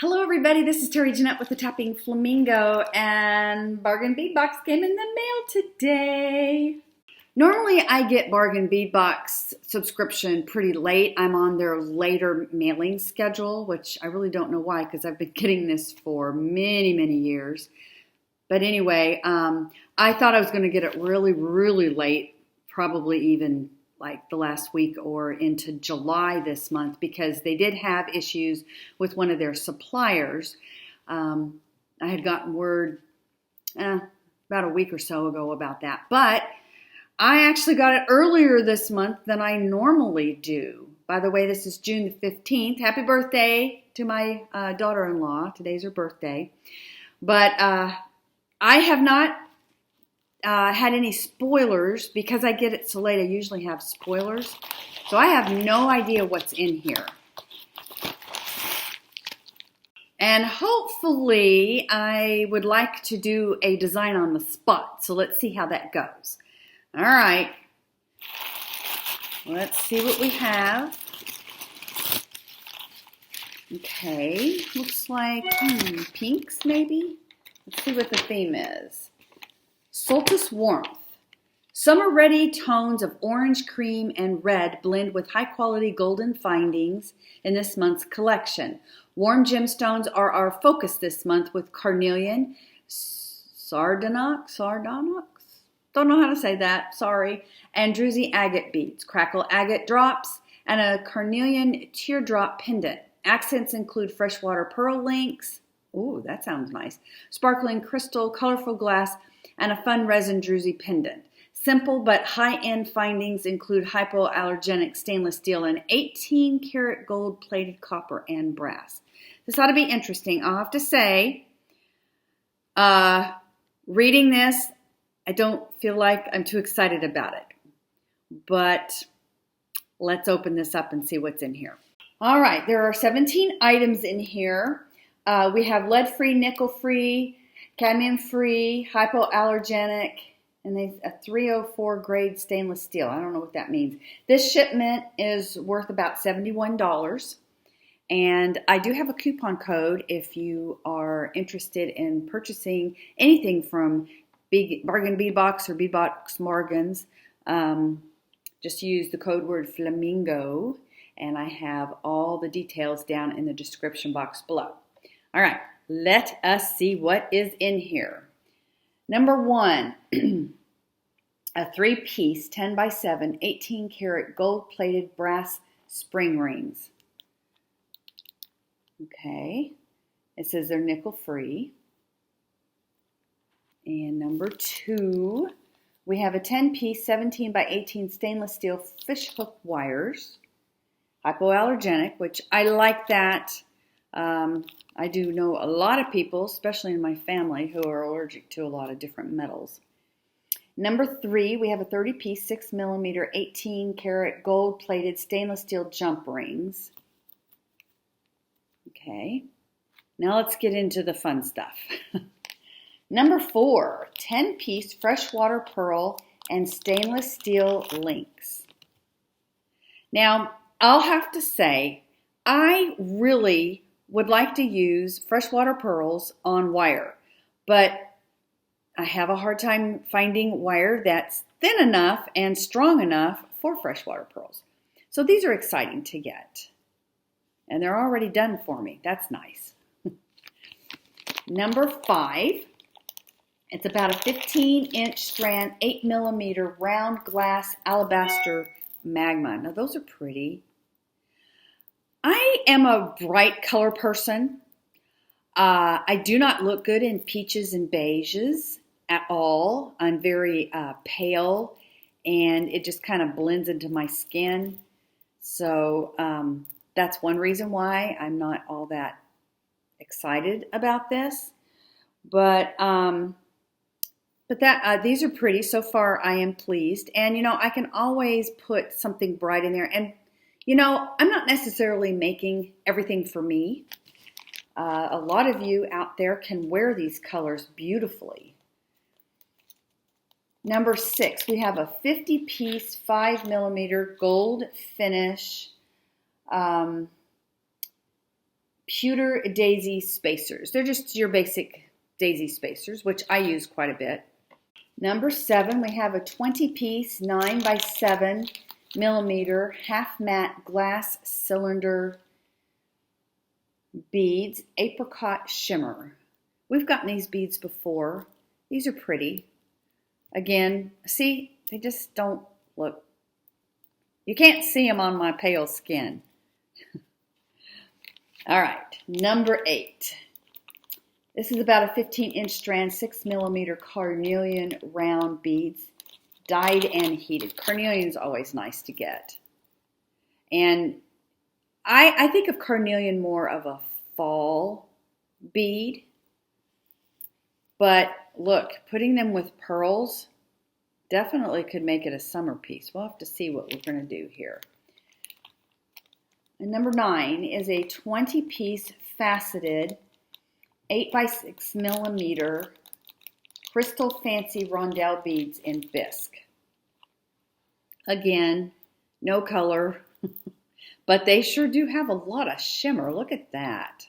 Hello everybody, this is Terry Jeanette with the Tapping Flamingo, and Bargain Bead Box came in the mail today. Normally I get Bargain Bead Box subscription pretty late. I'm on their later mailing schedule, which I really don't know why because I've been getting this for many years. But anyway, I thought I was going to get it really late, probably even like the last week or into July this month, because they did have issues with one of their suppliers. I had gotten word about a week or so ago about that, but I actually got it earlier this month than I normally do. By the way, this is June the 15th. Happy birthday to my daughter-in-law. Today's her birthday. But I have not had any spoilers because I get it so late. I usually have spoilers. So I have no idea what's in here. And hopefully I would like to do a design on the spot. So let's see how that goes. All right. Let's see what we have. Okay. Looks like pinks maybe. Let's see what the theme is. Solstice Warmth. Summer-ready tones of orange, cream, and red blend with high-quality golden findings in this month's collection. Warm gemstones are our focus this month with carnelian, sardonyx, don't know how to say that, sorry, and druzy agate beads, crackle agate drops, and a carnelian teardrop pendant. Accents include freshwater pearl links, ooh, that sounds nice, sparkling crystal, colorful glass, and a fun resin druzy pendant. Simple but high-end findings include hypoallergenic stainless steel and 18-karat gold-plated copper and brass. This ought to be interesting. I'll have to say, reading this, I don't feel like I'm too excited about it. But let's open this up and see what's in here. All right, there are 17 items in here. We have lead-free, nickel-free, cadmium-free, hypoallergenic, and a 304 grade stainless steel. I don't know what that means. This shipment is worth about $71. And I do have a coupon code if you are interested in purchasing anything from Bargain Bead Box or Bead Box Morgans. Just use the code word Flamingo, and I have all the details down in the description box below. All right. Let us see what is in here. Number one, a 3-piece 10x7 18-karat gold-plated brass spring rings. Okay, it says they're nickel-free. And number two, we have a 10-piece 17x18 stainless steel fish hook wires, hypoallergenic, which I like that. I do know a lot of people, especially in my family, who are allergic to a lot of different metals. Number three, we have a 30-piece 6mm 18-karat gold-plated stainless steel jump rings. Okay, now let's get into the fun stuff. Number four, 10-piece freshwater pearl and stainless steel links. Now, I'll have to say, I really would like to use freshwater pearls on wire, but I have a hard time finding wire that's thin enough and strong enough for freshwater pearls. So these are exciting to get. And they're already done for me. That's nice. Number five, it's about a 15-inch strand, 8mm round glass alabaster magma. Now those are pretty. I am a bright color person. I do not look good in peaches and beiges at all. I'm very pale, and it just kind of blends into my skin. So that's one reason why I'm not all that excited about this. But these are pretty. So far, I am pleased. And, you know, I can always put something bright in there. And you know, I'm not necessarily making everything for me. A lot of you out there can wear these colors beautifully. Number six, we have a 50-piece 5mm gold finish pewter daisy spacers. They're just your basic daisy spacers, which I use quite a bit. Number 7, we have a 20-piece 9 by 7 millimeter half matte glass cylinder beads, apricot shimmer. We've gotten these beads before. These are pretty. Again, see, they just don't look. You can't see them on my pale skin. All right, number 8. This is about a 15-inch strand, 6 millimeter carnelian round beads, dyed and heated. Carnelian is always nice to get. And I think of carnelian more of a fall bead. But look, putting them with pearls definitely could make it a summer piece. We'll have to see what we're going to do here. And number 9 is a 20-piece faceted 8 by 6 millimeter crystal fancy rondelle beads in bisque. Again, no color, but they sure do have a lot of shimmer. Look at that.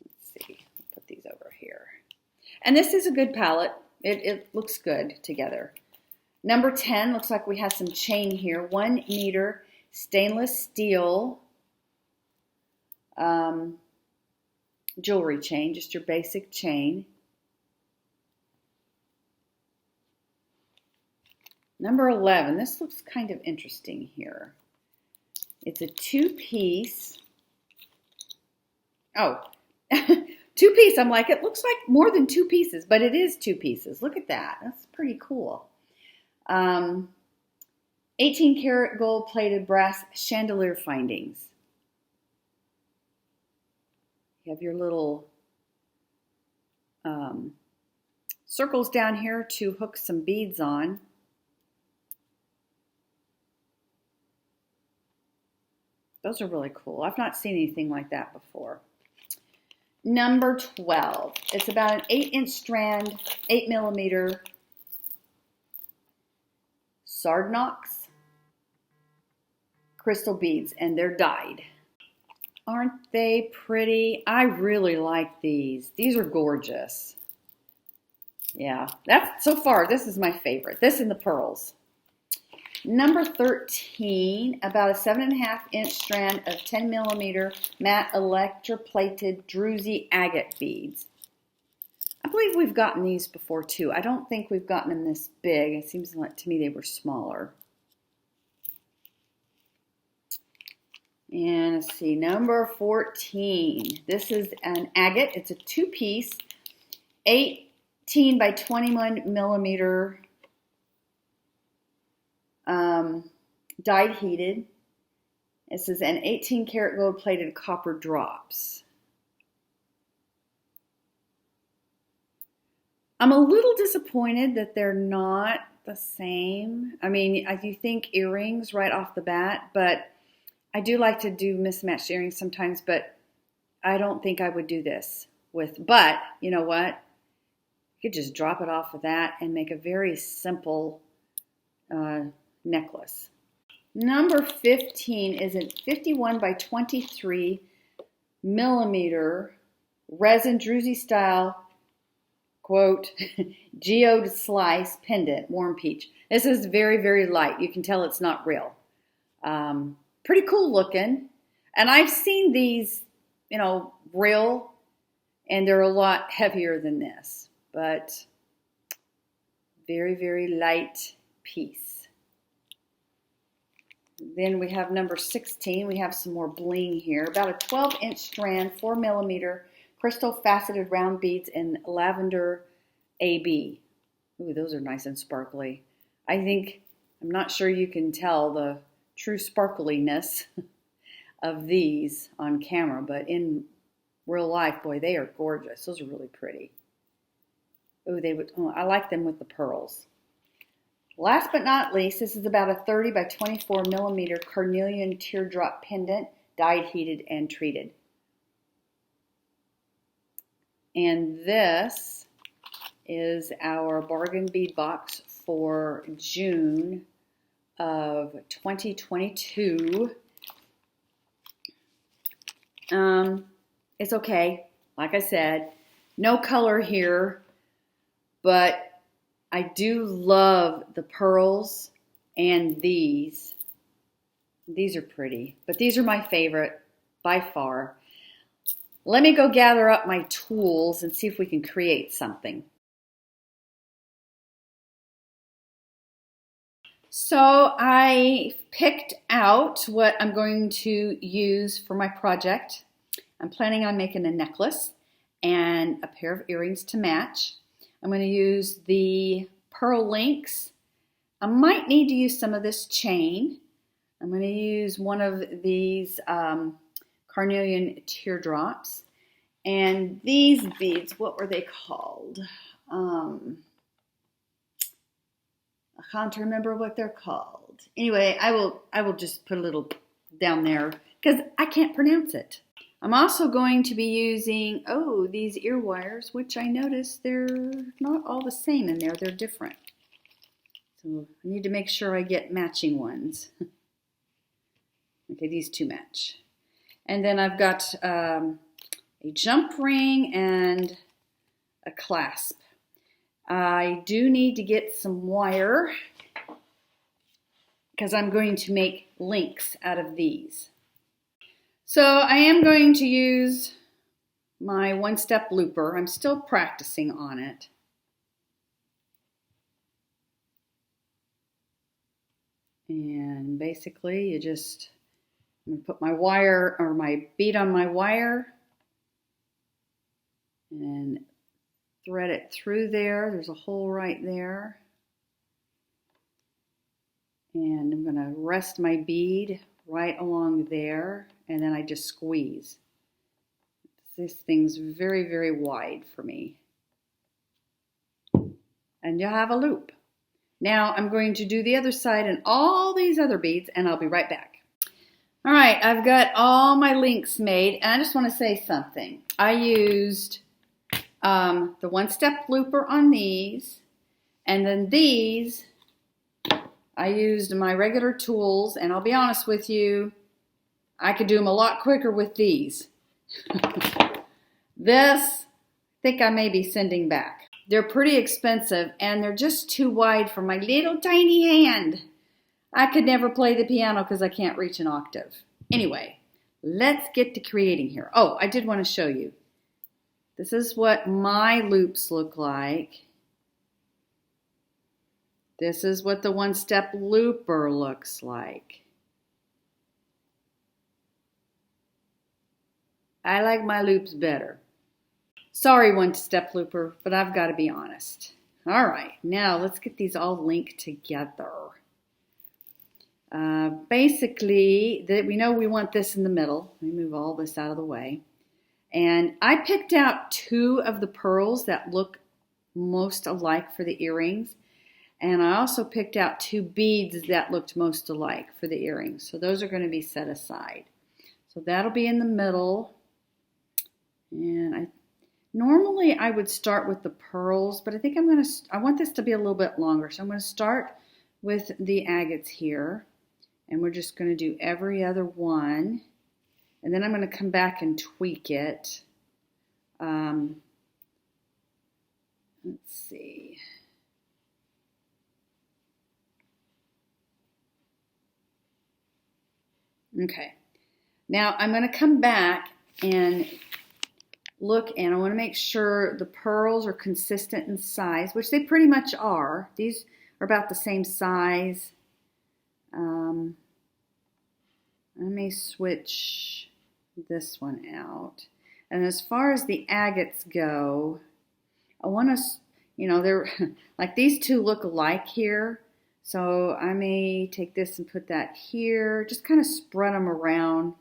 Let's see, I'll put these over here. And this is a good palette. It looks good together. Number 10, looks like we have some chain here. 1 meter stainless steel jewelry chain, just your basic chain. Number 11, this looks kind of interesting here. It's a 2-piece. Oh, 2-piece. I'm like, it looks like more than 2 pieces, but it is 2 pieces. Look at that. That's pretty cool. 18 karat gold plated brass chandelier findings. You have your little circles down here to hook some beads on. Those are really cool. I've not seen anything like that before. Number 12. It's about an 8-inch strand, 8 millimeter sardonyx crystal beads, and they're dyed. Aren't they pretty? I really like these. These are gorgeous. Yeah, that's so far, this is my favorite. This and the pearls. Number 13, about a 7.5-inch strand of 10 millimeter matte electroplated druzy agate beads. I believe we've gotten these before too. I don't think we've gotten them this big. It seems like to me they were smaller. And let's see, number 14. This is an agate. It's a 2-piece, 18 by 21 millimeter dyed heated. This is an 18 karat gold plated copper drops. I'm a little disappointed that they're not the same. I mean, I do think earrings right off the bat, but I do like to do mismatched earrings sometimes, but I don't think I would do this with, but you know what? You could just drop it off of that and make a very simple necklace. Number 15 is a 51 by 23 millimeter resin druzy style, quote, geode slice pendant, warm peach. This is very, very light. You can tell it's not real. Pretty cool looking. And I've seen these, you know, real, and they're a lot heavier than this, but very, very light piece. Then we have number 16. We have some more bling here. About a 12-inch strand, 4 millimeter crystal faceted round beads in lavender AB. Ooh, those are nice and sparkly. I'm not sure you can tell the true sparkliness of these on camera, but in real life, boy, they are gorgeous. Those are really pretty. I like them with the pearls. Last but not least, this is about a 30 by 24 millimeter carnelian teardrop pendant, dyed, heated, and treated. And this is our bargain bead box for June of 2022. It's okay. Like I said, no color here, but I do love the pearls and these. These are pretty, but these are my favorite by far. Let me go gather up my tools and see if we can create something. So I picked out what I'm going to use for my project. I'm planning on making a necklace and a pair of earrings to match. I'm going to use the pearl links. I might need to use some of this chain. I'm going to use one of these carnelian teardrops. And these beads, what were they called? I can't remember what they're called. Anyway, I will just put a little down there because I can't pronounce it. I'm also going to be using, these ear wires, which I noticed they're not all the same in there. They're different. So I need to make sure I get matching ones. Okay, these two match. And then I've got a jump ring and a clasp. I do need to get some wire because I'm going to make links out of these. So I am going to use my one-step looper. I'm still practicing on it. And basically I'm going to put my wire or my bead on my wire and thread it through there. There's a hole right there. And I'm going to rest my bead right along there, and then I just squeeze. This thing's very, very wide for me. And you'll have a loop. Now I'm going to do the other side and all these other beads, and I'll be right back. All right, I've got all my links made, and I just want to say something. I used the one-step looper on these, and then these, I used my regular tools, and I'll be honest with you, I could do them a lot quicker with these. This, I think I may be sending back. They're pretty expensive, and they're just too wide for my little tiny hand. I could never play the piano because I can't reach an octave. Anyway, let's get to creating here. Oh, I did want to show you. This is what my loops look like. This is what the one-step looper looks like. I like my loops better. Sorry, one-step looper, but I've got to be honest. All right, now let's get these all linked together. Basically, we know we want this in the middle. Let me move all this out of the way. And I picked out two of the pearls that look most alike for the earrings. And I also picked out two beads that looked most alike for the earrings. So those are going to be set aside. So that'll be in the middle. And normally I would start with the pearls, but I think I want this to be a little bit longer. So I'm going to start with the agates here. And we're just going to do every other one. And then I'm going to come back and tweak it. Let's see. Okay. Now I'm going to come back and look, and I want to make sure the pearls are consistent in size, which they pretty much are. These are about the same size. I may switch this one out. And as far as the agates go, I want to, they're like these two look alike here. So I may take this and put that here, just kind of spread them around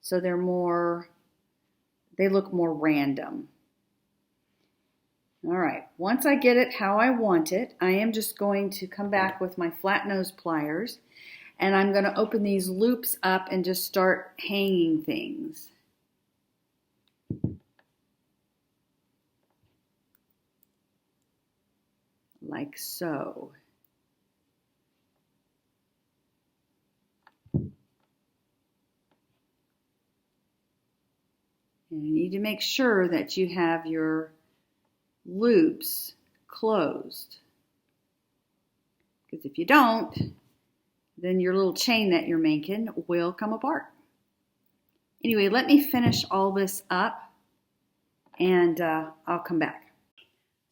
so they look more random. All right, once I get it how I want it, I am just going to come back with my flat nose pliers, and I'm going to open these loops up and just start hanging things. Like so. And you need to make sure that you have your loops closed. Because if you don't, then your little chain that you're making will come apart. Anyway, let me finish all this up and I'll come back.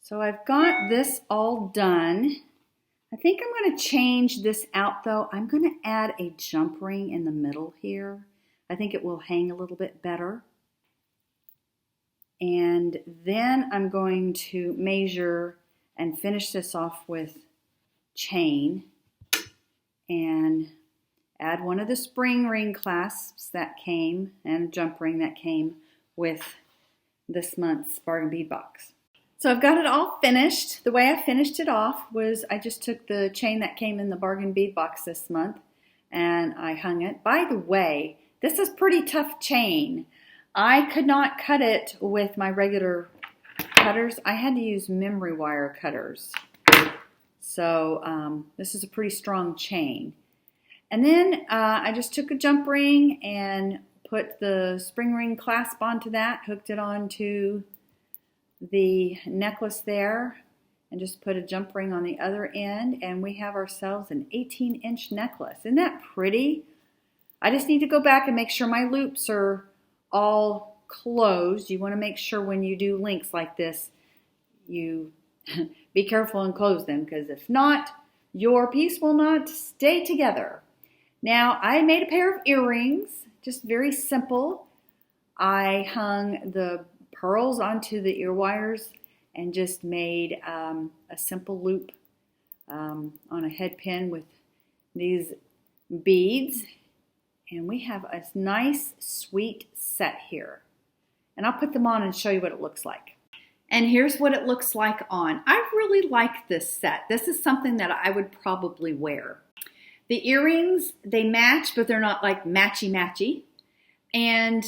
So I've got this all done. I think I'm going to change this out though. I'm going to add a jump ring in the middle here. I think it will hang a little bit better. And then I'm going to measure and finish this off with chain and add one of the spring ring clasps that came and a jump ring that came with this month's Bargain Bead Box. So I've got it all finished. The way I finished it off was I just took the chain that came in the Bargain Bead Box this month and I hung it. By the way, this is pretty tough chain. I could not cut it with my regular cutters. I had to use memory wire cutters. So this is a pretty strong chain. And then I just took a jump ring and put the spring ring clasp onto that, hooked it onto the necklace there, and just put a jump ring on the other end, and we have ourselves an 18-inch necklace. Isn't that pretty? I just need to go back and make sure my loops are all closed. You want to make sure when you do links like this, you be careful and close them, because if not, your piece will not stay together. Now, I made a pair of earrings, just very simple. I hung the pearls onto the ear wires and just made a simple loop on a head pin with these beads. And we have a nice, sweet set here. And I'll put them on and show you what it looks like. And here's what it looks like on. I really like this set. This is something that I would probably wear. The earrings, they match, but they're not like matchy-matchy. And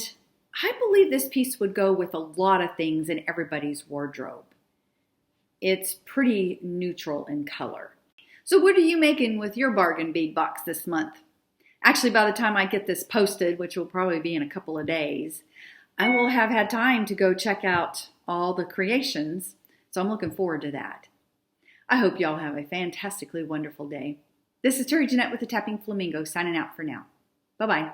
I believe this piece would go with a lot of things in everybody's wardrobe. It's pretty neutral in color. So what are you making with your Bargain Bead Box this month? Actually, by the time I get this posted, which will probably be in a couple of days, I will have had time to go check out all the creations. So I'm looking forward to that. I hope y'all have a fantastically wonderful day. This is Terry Jeanette with the Tapping Flamingo signing out for now. Bye-bye.